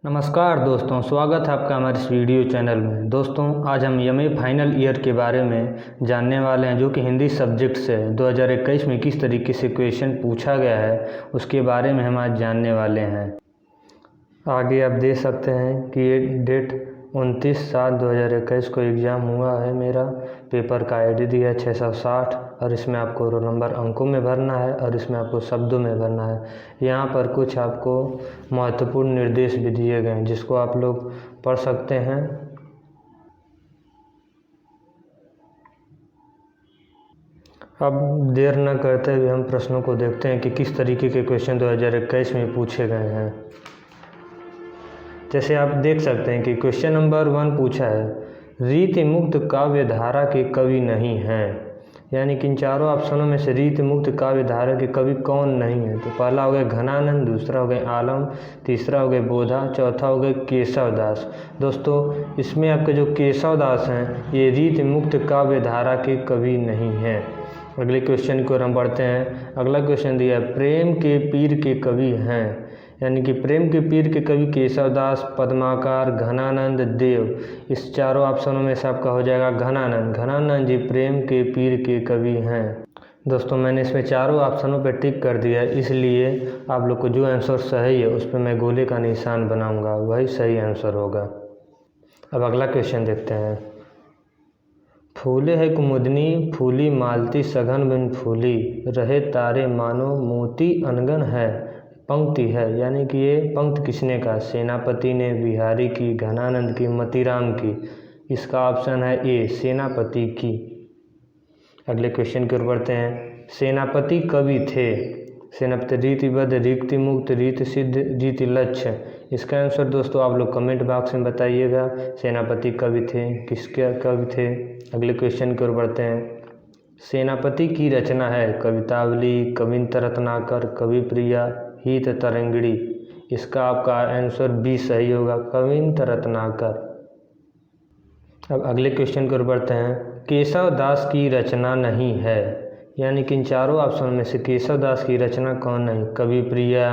नमस्कार दोस्तों, स्वागत है आपका हमारे इस वीडियो चैनल में। दोस्तों, आज हम एमए फाइनल ईयर के बारे में जानने वाले हैं, जो कि हिंदी सब्जेक्ट से 2021 में किस तरीके से क्वेश्चन पूछा गया है उसके बारे में हम आज जानने वाले हैं। आगे आप देख सकते हैं कि ये डेट 29/7/2021 को एग्ज़ाम हुआ है। मेरा पेपर का आईडी दिया है 660 और इसमें आपको रोल नंबर अंकों में भरना है और इसमें आपको शब्दों में भरना है। यहाँ पर कुछ आपको महत्वपूर्ण निर्देश भी दिए गए हैं जिसको आप लोग पढ़ सकते हैं। अब देर न करते हुए हम प्रश्नों को देखते हैं कि किस तरीके के क्वेश्चन 2021 में पूछे गए हैं। जैसे आप देख सकते हैं कि क्वेश्चन नंबर 1 पूछा है, रीति मुक्त काव्य धारा के कवि नहीं हैं। यानी कि इन चारों ऑप्शनों में से रीति मुक्त काव्य धारा के कवि कौन नहीं है। तो पहला हो गया घनानंद, दूसरा हो गया आलम, तीसरा हो गया बोधा, चौथा हो गया केशव दास। दोस्तों, इसमें आपके जो केशव दास हैं ये रीति मुक्त काव्य धारा के कवि नहीं हैं। अगले क्वेश्चन को हम बढ़ते हैं। अगला क्वेश्चन दिया है, प्रेम के पीर के कवि हैं। यानी कि प्रेम के पीर के कवि केशव दास, पद्माकर, घनानंद, देव। इस चारों ऑप्शनों में से आपका हो जाएगा घनानंद। घनानंद जी प्रेम के पीर के कवि हैं। दोस्तों, मैंने इसमें चारों ऑप्शनों पर टिक कर दिया है, इसलिए आप लोग को जो आंसर सही है उस पर मैं गोले का निशान बनाऊंगा, वही सही आंसर होगा। अब अगला क्वेश्चन देखते हैं। फूले है कुमुदनी फूली मालती सघन बिन फूली, रहे तारे मानो मोती अनगन है। पंक्ति है, यानी कि ये पंक्ति किसने कहा? सेनापति ने, बिहारी की, घनानंद की, मतीराम की। इसका ऑप्शन है ए, सेनापति की। अगले क्वेश्चन की ओर बढ़ते हैं। सेनापति कवि थे। सेनापति रीतिबद्ध, रीति मुक्त, रीति सिद्ध, रीति लक्ष्य। इसका आंसर दोस्तों आप लोग कमेंट बॉक्स में बताइएगा। सेनापति कवि थे, किसके कवि थे? अगले क्वेश्चन की ओर बढ़ते हैं। सेनापति की रचना है कवितावली, कविंत रत्नाकर, कवि प्रिया, हित तरंगिणी। इसका आपका आंसर बी सही होगा, कविंत रत्नाकर। अब अगले क्वेश्चन की ओर बढ़ते हैं। केशव दास की रचना नहीं है। यानी कि इन चारों ऑप्शन में से केशव दास की रचना कौन नहीं? कवि प्रिया,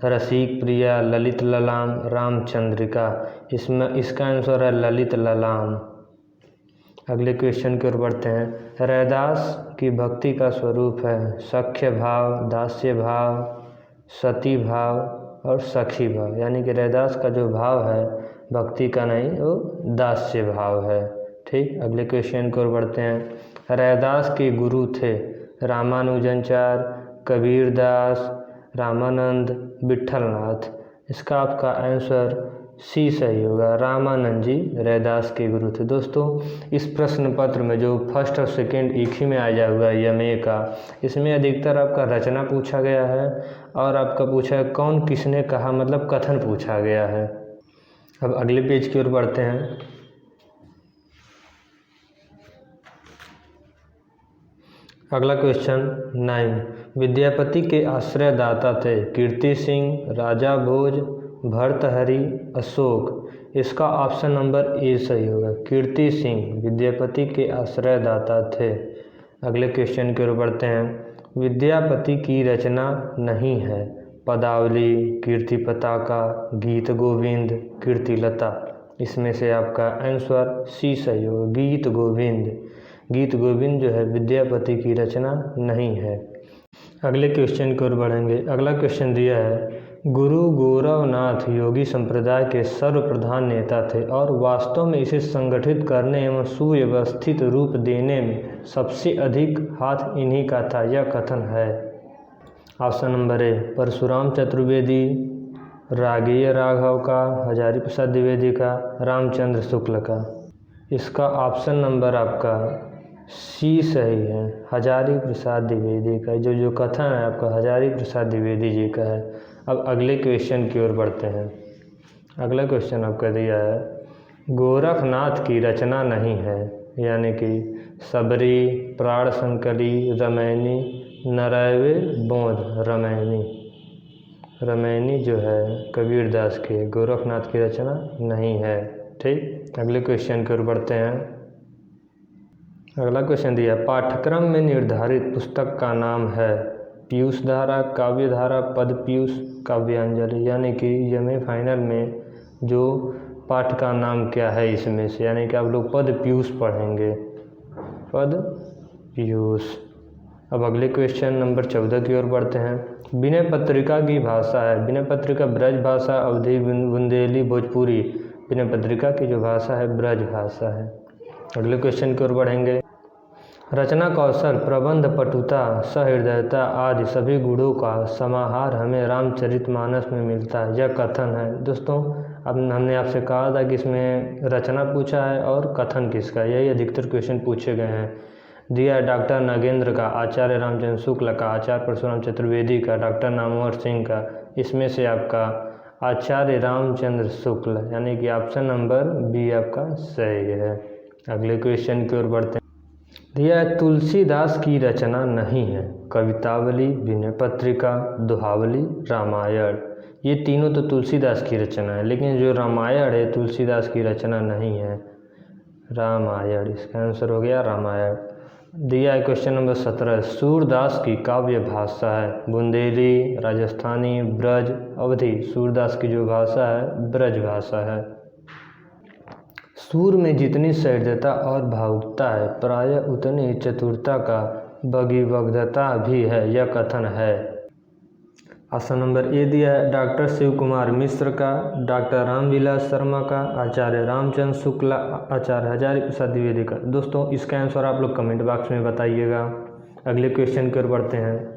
रसिक प्रिया, ललित ललाम, रामचंद्रिका। इसमें इसका आंसर है ललित ललाम। अगले क्वेश्चन की ओर बढ़ते हैं। रैदास की भक्ति का स्वरूप है सख्य भाव, दास्य भाव, सती भाव और सखी भाव। यानी कि रैदास का जो भाव है भक्ति का नहीं, वो दास्य भाव है। ठीक, अगले क्वेश्चन की ओर बढ़ते हैं। रैदास के गुरु थे रामानुजाचार्य, कबीरदास, रामानंद, विठलनाथ। इसका आपका आंसर सी सही होगा, रामानंद जी रैदास के गुरु थे। दोस्तों, इस प्रश्न पत्र में जो फर्स्ट और सेकंड एक ही में आया हुआ है एमए का, इसमें अधिकतर आपका रचना पूछा गया है और आपका पूछा है कौन किसने कहा, मतलब कथन पूछा गया है। अब अगले पेज की ओर बढ़ते हैं। अगला क्वेश्चन 9, विद्यापति के आश्रयदाता थे कीर्ति सिंह, राजा भोज, भर्तहरि, अशोक। इसका ऑप्शन नंबर ए सही होगा, कीर्ति सिंह विद्यापति के आश्रयदाता थे। अगले क्वेश्चन की ओर बढ़ते हैं। विद्यापति की रचना नहीं है पदावली, कीर्ति पताका, गीत गोविंद, कीर्तिलता। इसमें से आपका आंसर सी सही होगा, गीत गोविंद। गीत गोविंद जो है विद्यापति की रचना नहीं है। अगले क्वेश्चन की ओर बढ़ेंगे। अगला क्वेश्चन दिया है, गुरु गोरवनाथ योगी संप्रदाय के सर्वप्रधान नेता थे और वास्तव में इसे संगठित करने एवं सुव्यवस्थित रूप देने में सबसे अधिक हाथ इन्हीं का था। यह कथन है। Option number A, Parshuram Chaturvedi, रागीय राघव का, हजारी प्रसाद द्विवेदी का, रामचंद्र शुक्ल का। इसका ऑप्शन नंबर आपका सी सही है, हजारी प्रसाद द्विवेदी का। जो कथन है आपका हजारी प्रसाद द्विवेदी जी का है। अब अगले क्वेश्चन की ओर बढ़ते हैं। अगला क्वेश्चन आपका दिया है, गोरखनाथ की रचना नहीं है। यानी कि सबरी, प्राण संकली, रमैनी, नरैवे बोध रमैनी। रमैनी जो है कबीरदास के, गोरखनाथ की रचना नहीं है। ठीक, अगले क्वेश्चन की ओर बढ़ते हैं। अगला क्वेश्चन दिया, पाठ्यक्रम में निर्धारित पुस्तक का नाम है पीयूष धारा, काव्य धारा, पद पीयूष, काव्यांजलि। यानी कि एमए फाइनल में जो पाठ का नाम क्या है इसमें से, यानी कि आप लोग पद पीयूष पढ़ेंगे, पद पीयूष। अब अगले क्वेश्चन नंबर 14 की ओर बढ़ते हैं। विनय पत्रिका की भाषा है, विनय पत्रिका ब्रज भाषा, अवधी, बुंदेली, भोजपुरी। विनय पत्रिका की जो भाषा है ब्रज भाषा है। अगले क्वेश्चन की ओर बढ़ेंगे। रचना कौशल, प्रबंध पटुता, सहृदयता आदि सभी गुणों का समाहार हमें रामचरितमानस में मिलता है, यह कथन है। दोस्तों अब हमने आपसे कहा था कि इसमें रचना पूछा है और कथन किसका, यही अधिकतर क्वेश्चन पूछे गए हैं। दिया डॉक्टर नागेंद्र का, आचार्य रामचंद्र शुक्ल का, आचार्य परशुराम चतुर्वेदी का, डॉक्टर नामवर सिंह का। इसमें से आपका आचार्य रामचंद्र शुक्ल, यानी कि ऑप्शन नंबर बी आपका सही है। अगले क्वेश्चन की ओर बढ़ते हैं। दिया है तुलसीदास की रचना नहीं है, कवितावली, विनय पत्रिका, दोहावली, रामायण। ये तीनों तो तुलसीदास की रचना है, लेकिन जो रामायण है तुलसीदास की रचना नहीं है, रामायण। इसका आंसर हो गया रामायण। दिया है क्वेश्चन नंबर 17। सूरदास की काव्य भाषा है, बुंदेली, राजस्थानी, ब्रज, अवधी। सूरदास की जो भाषा है ब्रज भाषा है। सूर में जितनी सहृदयता और भावुकता है, प्रायः उतनी चतुरता का भगीवग्धता भी है, यह कथन है। ऑप्शन नंबर ए दिया है डॉक्टर शिव कुमार मिश्र का, डॉक्टर रामविलास शर्मा का, आचार्य रामचंद्र शुक्ला, आचार्य हजारी प्रसाद द्विवेदी का। दोस्तों इसका आंसर आप लोग कमेंट बॉक्स में बताइएगा। अगले क्वेश्चन की ओर बढ़ते हैं।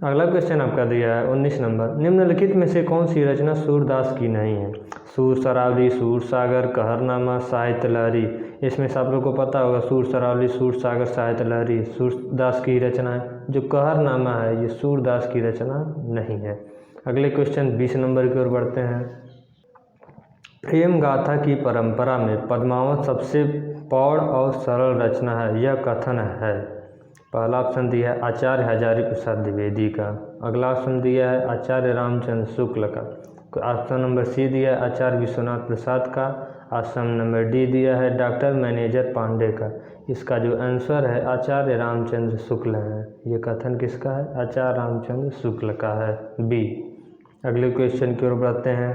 अगला क्वेश्चन आपका दिया है 19 नंबर। निम्नलिखित में से कौन सी रचना सूरदास की नहीं है? सूर सरावली, सूर सागर, कहरनामा, साहित्य लहरी। इसमें से आप लोग को पता होगा सूर सरावली, सूर सागर, साहित्य लहरी सूरदास की रचना है। जो कहरनामा है ये सूरदास की रचना नहीं है। अगले क्वेश्चन 20 नंबर की ओर बढ़ते हैं। प्रेम गाथा की परंपरा में पद्मावत सबसे प्रौढ़ और सरल रचना है, यह कथन है। पहला ऑप्शन दिया है आचार्य हजारी प्रसाद द्विवेदी का, अगला ऑप्शन दिया है आचार्य रामचंद्र शुक्ल का, ऑप्शन नंबर सी दिया है आचार्य विश्वनाथ प्रसाद का, ऑप्शन नंबर डी दिया है डॉक्टर मैनेजर पांडे का। इसका जो आंसर है आचार्य रामचंद्र शुक्ल है। ये कथन किसका है? आचार्य रामचंद्र शुक्ल का है, बी। अगले क्वेश्चन की ओर बढ़ते हैं।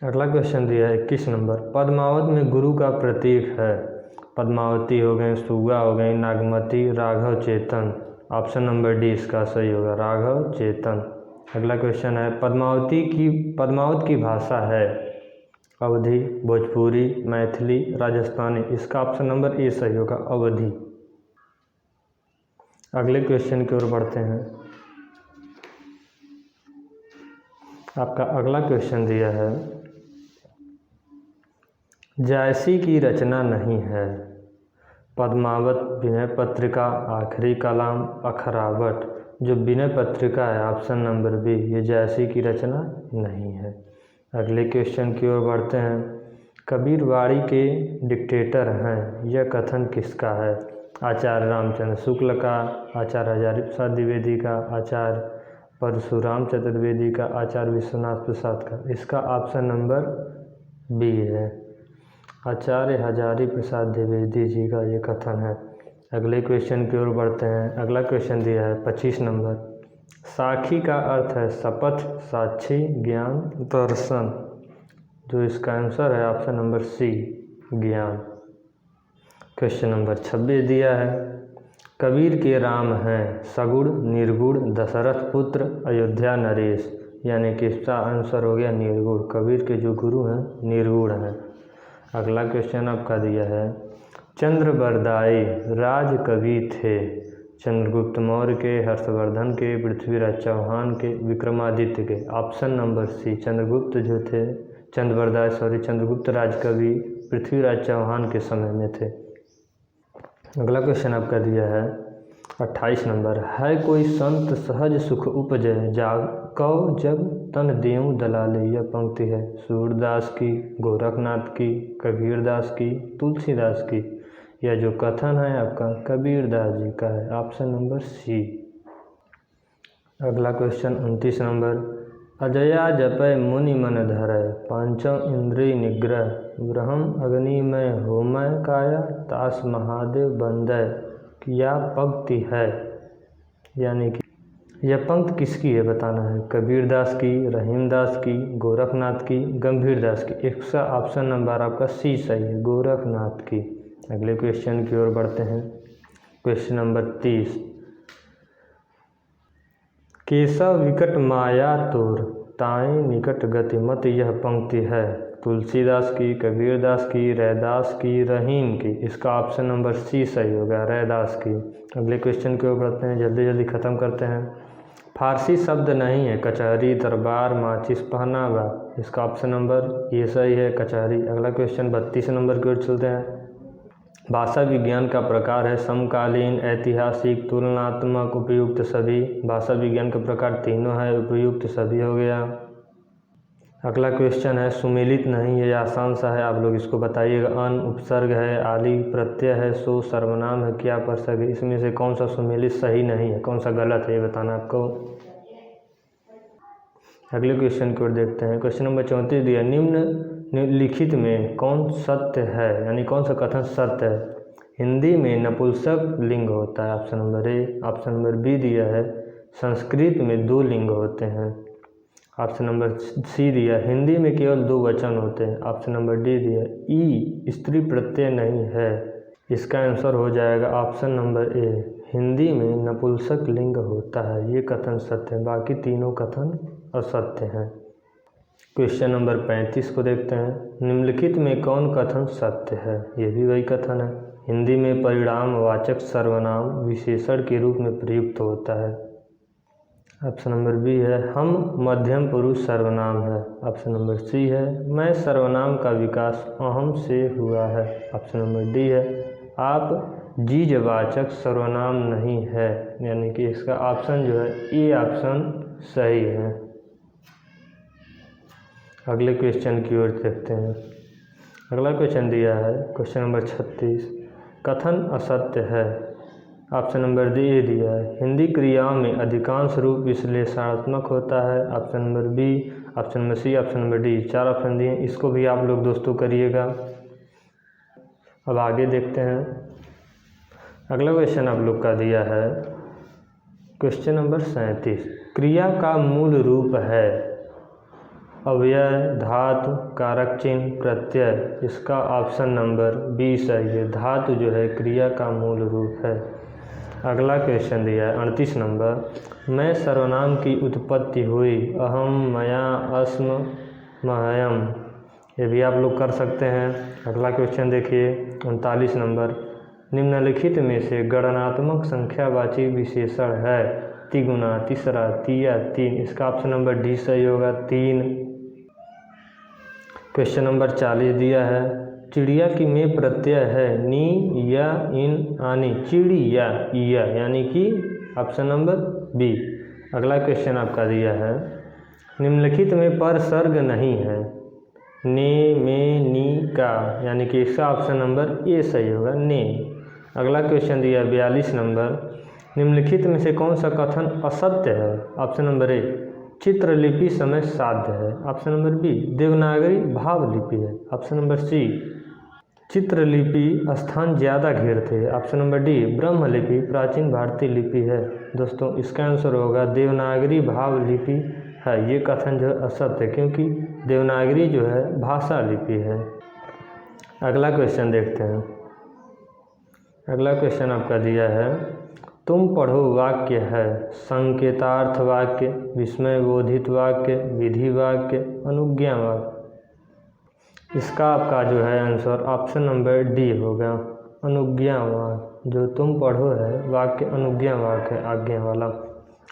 अगला क्वेश्चन दिया है 21 नंबर। पद्मावत में गुरु का प्रतीक है। पद्मावती हो गई, सुगा हो गई, नागमती, राघव, चेतन। ऑप्शन नंबर डी इसका सही होगा, राघव, चेतन। अगला क्वेश्चन है पद्मावत की भाषा है अवधी, भोजपुरी, मैथिली, राजस्थानी। इसका ऑप्शन नंबर ए सही होगा, अवधी। अगले क्वेश्चन की ओर बढ़ते हैं। आपका अगला क्वेश्चन दिया है जायसी की रचना नहीं है। पद्मावत, विनय पत्रिका, आखिरी कलाम, अखरावट। जो विनय पत्रिका है ऑप्शन नंबर बी, ये जायसी की रचना नहीं है। अगले क्वेश्चन की ओर बढ़ते हैं। कबीरवाड़ी के डिक्टेटर हैं, यह कथन किसका है? आचार्य रामचंद्र शुक्ल का, आचार्य हजारी प्रसाद द्विवेदी का, आचार्य परशुराम चतुर्वेदी का, आचार्य विश्वनाथ प्रसाद का। इसका ऑप्शन नंबर बी है, आचार्य हजारी प्रसाद द्विवेदी जी का ये कथन है। अगले क्वेश्चन की ओर बढ़ते हैं। अगला क्वेश्चन दिया है 25 नंबर। साखी का अर्थ है शपथ, साक्षी, ज्ञान, दर्शन। जो इसका आंसर है ऑप्शन नंबर सी, ज्ञान। क्वेश्चन नंबर 26 दिया है कबीर के राम हैं सगुण, निर्गुण, दशरथ पुत्र, अयोध्या नरेश। यानी कि इसका आंसर हो गया निर्गुण। कबीर के जो गुरु हैं निर्गुण हैं। अगला क्वेश्चन आपका दिया है चंद्रबरदाई राज कवि थे। चंद्रगुप्त मौर्य के, हर्षवर्धन के, पृथ्वीराज चौहान के, विक्रमादित्य के। ऑप्शन नंबर सी, चंद्रगुप्त जो थे चंद्रगुप्त राजकवि पृथ्वीराज चौहान के समय में थे। अगला क्वेश्चन आपका दिया है 28 नंबर। है कोई संत सहज सुख उपजय जाकौ जब तन देऊँ दलाले। यह पंक्ति है सूरदास की, गोरखनाथ की, कबीरदास की, तुलसीदास की। यह जो कथन है आपका कबीरदास जी का है, ऑप्शन नंबर सी। अगला क्वेश्चन 29 नंबर। अजया जपय मुनि मन धरय, पांचम इंद्रिय निग्रह, ब्रह्म अग्निमय होमय काया, तास महादेव बंदय। यह पंक्ति है, यानी कि यह पंक्ति किसकी है बताना है। कबीरदास की, रहीमदास की, गोरखनाथ की, गंभीरदास की। इसका ऑप्शन नंबर आपका सी सही है, गोरखनाथ की। अगले क्वेश्चन की ओर बढ़ते हैं। Question number 30। केशव विकट माया तोर, ताई निकट गति मत, यह पंक्ति है तुलसीदास की, कबीरदास की, रैदास की, रहीम की। इसका ऑप्शन नंबर सी सही होगा, रैदास की। अगले क्वेश्चन की ओर बढ़ते हैं, जल्दी जल्दी ख़त्म करते हैं। फारसी शब्द नहीं है, कचहरी, दरबार, माचिस, पहनावा। इसका ऑप्शन नंबर ये सही है, कचहरी। अगला क्वेश्चन 32 नंबर की ओर चलते हैं। भाषा विज्ञान का प्रकार है समकालीन, ऐतिहासिक, तुलनात्मक, उपयुक्त, सभी। भाषा विज्ञान का प्रकार तीनों है, उपयुक्त सभी हो गया। अगला क्वेश्चन है सुमेलित नहीं है, आसान सा है, आप लोग इसको बताइएगा। अन उपसर्ग है, आदि प्रत्यय है, सो सर्वनाम है, क्या परसर्ग है। इसमें से कौन सा सुमेलित सही नहीं है, कौन सा गलत है, ये बताना आपको। अगले क्वेश्चन की ओर देखते हैं। क्वेश्चन नंबर 34 दिया, निम्नलिखित में कौन सत्य है, यानी कौन सा कथन सत्य है। हिंदी में नपुंसक लिंग होता है, option number A. Option number B दिया है संस्कृत में 2 लिंग होते हैं। ऑप्शन नंबर सी दिया हिंदी में केवल 2 वचन होते हैं। ऑप्शन नंबर डी दिया ई स्त्री प्रत्यय नहीं है। इसका आंसर हो जाएगा ऑप्शन नंबर ए, हिंदी में नपुंसक लिंग होता है। ये कथन सत्य है, बाकी तीनों कथन असत्य हैं। क्वेश्चन नंबर 35 को देखते हैं। निम्नलिखित में कौन कथन सत्य है। ये भी वही कथन है, हिंदी में परिणामवाचक सर्वनाम विशेषण के रूप में प्रयुक्त होता है। ऑप्शन नंबर बी है हम मध्यम पुरुष सर्वनाम है। ऑप्शन नंबर सी है मैं सर्वनाम का विकास अहम से हुआ है। ऑप्शन नंबर डी है आप जीजवाचक सर्वनाम नहीं है, यानी कि इसका ऑप्शन जो है ए ऑप्शन सही है। अगले क्वेश्चन की ओर देखते हैं। अगला क्वेश्चन दिया है क्वेश्चन नंबर 36, कथन असत्य है। ऑप्शन नंबर डी दिया है हिंदी क्रियाओं में अधिकांश रूप विश्लेषणात्मक होता है। Option number B, option number C, option number D. 4 option दिए, इसको भी आप लोग दोस्तों करिएगा। अब आगे देखते हैं। अगला क्वेश्चन आप लोग का दिया है क्वेश्चन नंबर 37, क्रिया का मूल रूप है अव्यय, धातु, कारक चिन्ह, प्रत्यय। इसका ऑप्शन नंबर बी सही है, धातु जो है क्रिया का मूल रूप है। अगला क्वेश्चन दिया है 38 नंबर, मैं सर्वनाम की उत्पत्ति हुई अहम, मया, अस्म, महयम। ये भी आप लोग कर सकते हैं। अगला क्वेश्चन देखिए 39 नंबर, निम्नलिखित में से गणनात्मक संख्यावाची विशेषण है तिगुना, तीसरा, तिया, 3। इसका ऑप्शन नंबर डी सही होगा, 3। क्वेश्चन नंबर 40 दिया है चिड़िया की में प्रत्यय है नी, या, इन, आनी, चिड़िया, या, यानी कि ऑप्शन नंबर बी। अगला क्वेश्चन आपका दिया है निम्नलिखित में परसर्ग नहीं है ने, में, नी, का, यानी कि इसका ऑप्शन नंबर ए सही होगा, ने। अगला क्वेश्चन दिया 42 नंबर, निम्नलिखित में से कौन सा कथन असत्य है। ऑप्शन नंबर ए चित्रलिपि समय साध्य है। ऑप्शन नंबर बी देवनागरी भाव लिपि है। ऑप्शन नंबर सी चित्रलिपि स्थान ज़्यादा घेरते हैं। ऑप्शन नंबर डी ब्रह्मलिपि प्राचीन भारतीय लिपि है। दोस्तों इसका आंसर होगा देवनागरी भाव लिपि है। ये कथन जो है असत्य है, क्योंकि देवनागरी जो है भाषा लिपि है। अगला क्वेश्चन देखते हैं। अगला क्वेश्चन आपका दिया है तुम पढ़ो वाक्य है संकेतार्थ वाक्य, विस्मयबोधित वाक्य, विधि वाक्य, अनुज्ञा वाक्य। इसका आपका जो है आंसर ऑप्शन नंबर डी होगा, अनुज्ञा वाक्य। जो तुम पढ़ो है वाक्य अनुज्ञा वाक्य है, आज्ञा वाला।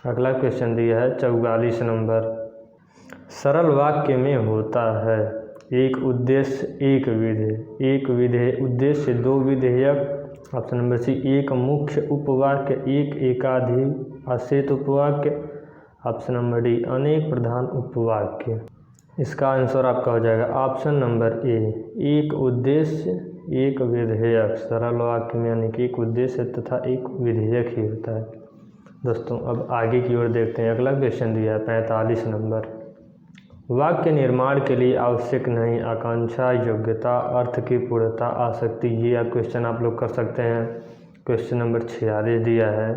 अगला क्वेश्चन दिया है 44 नंबर, सरल वाक्य में होता है एक उद्देश्य एक विधेय, एक विधेय उद्देश्य 2 विधेयक। ऑप्शन नंबर सी एक मुख्य उपवाक्य, एक एकाधिक आश्रित उपवाक्य। ऑप्शन नंबर डी अनेक प्रधान उपवाक्य। इसका आंसर आपका हो जाएगा ऑप्शन नंबर ए, एक उद्देश्य एक विधेयक। सरल वाक्य में यानी कि एक उद्देश्य तथा एक विधेयक ही होता है। दोस्तों अब आगे की ओर देखते हैं। अगला क्वेश्चन दिया है 45 नंबर, वाक्य निर्माण के लिए आवश्यक नहीं आकांक्षा, योग्यता, अर्थ की पूर्णता, आसक्ति। ये क्वेश्चन आप लोग कर सकते हैं। क्वेश्चन नंबर 46 दिया है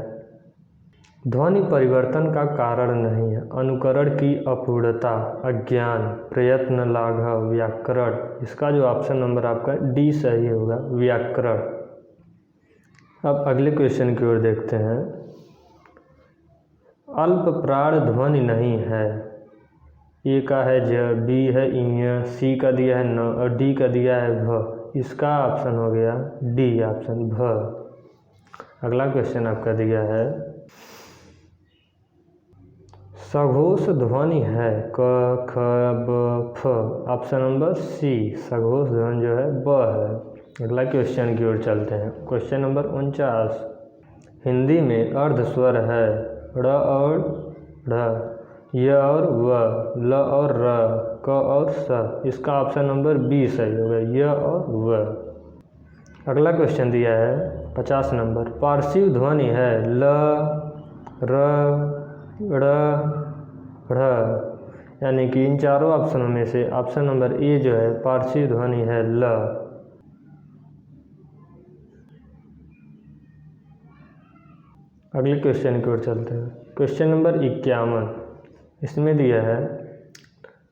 ध्वनि परिवर्तन का कारण नहीं है। अनुकरण की अपूर्णता, अज्ञान, प्रयत्न, लाघव, व्याकरण। इसका जो ऑप्शन नंबर आपका डी सही होगा, व्याकरण। अब अगले क्वेश्चन की ओर देखते हैं। अल्प प्राण ध्वनि नहीं है। ए का है ज, बी है इ, सी का दिया है न और डी का दिया है भ। इसका ऑप्शन हो गया डी ऑप्शन, भ। अगला क्वेश्चन आपका दिया है सघोष ध्वनि है क, ख, ब, फ। ऑप्शन नंबर सी, सघोष ध्वनि जो है ब है। अगला क्वेश्चन की ओर चलते हैं। Question number 49। हिंदी में अर्ध स्वर है ड़ और ढ, य और व, ल और र, क और स। इसका ऑप्शन नंबर बी सही होगा, य और व। अगला क्वेश्चन दिया है 50 नंबर। पार्श्व ध्वनि है ल, र, ड़, ढ़। यानी कि इन चारों ऑप्शनों में से ऑप्शन नंबर ए जो है पार्श्व ध्वनि है ल। अगले क्वेश्चन की ओर चलते हैं। Question number 51। इसमें दिया है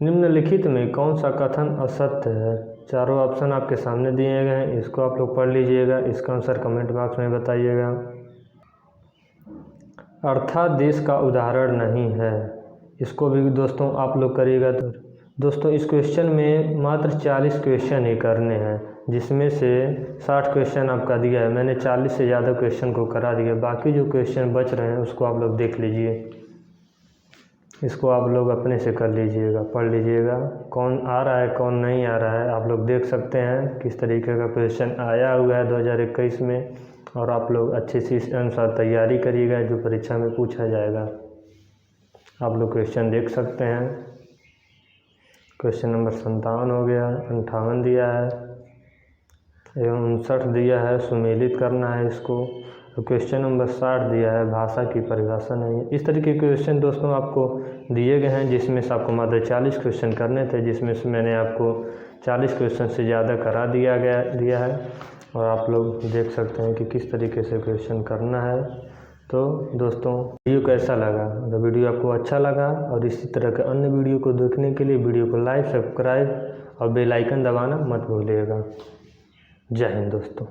निम्नलिखित में कौन सा कथन असत्य है। चारों ऑप्शन आपके सामने दिए गए हैं, इसको आप लोग पढ़ लीजिएगा, इसका आंसर कमेंट बॉक्स में बताइएगा। अर्थात देश का उदाहरण नहीं है, इसको भी दोस्तों आप लोग करिएगा। तो दोस्तों इस क्वेश्चन में मात्र 40 क्वेश्चन ही करने हैं, जिसमें से 60 क्वेश्चन आपका दिया है। मैंने 40 से ज़्यादा क्वेश्चन को करा दिया, बाकी जो क्वेश्चन बच रहे हैं उसको आप लोग देख लीजिए, इसको आप लोग अपने से कर लीजिएगा, पढ़ लीजिएगा। कौन आ रहा है कौन नहीं आ रहा है आप लोग देख सकते हैं, किस तरीके का क्वेश्चन आया हुआ है 2021 में, और आप लोग अच्छे से इस अनुसार तैयारी करिएगा जो परीक्षा में पूछा जाएगा। आप लोग क्वेश्चन देख सकते हैं। क्वेश्चन नंबर 57 हो गया, 58 दिया है एवं 59 दिया है, सुमेलित करना है इसको। तो क्वेश्चन नंबर 60 दिया है भाषा की परिभाषा नहीं है। इस तरीके के क्वेश्चन दोस्तों आपको दिए गए हैं, जिसमें से आपको मात्र 40 क्वेश्चन करने थे, जिसमें से मैंने आपको 40 क्वेश्चन से ज़्यादा करा दिया है। और आप लोग देख सकते हैं कि किस तरीके से क्वेश्चन करना है। तो दोस्तों वीडियो कैसा लगा? अगर वीडियो आपको अच्छा लगा और इसी तरह के अन्य वीडियो को देखने के लिए वीडियो को लाइक, सब्सक्राइब और बेल आइकन दबाना मत भूलिएगा। जय हिंद दोस्तों।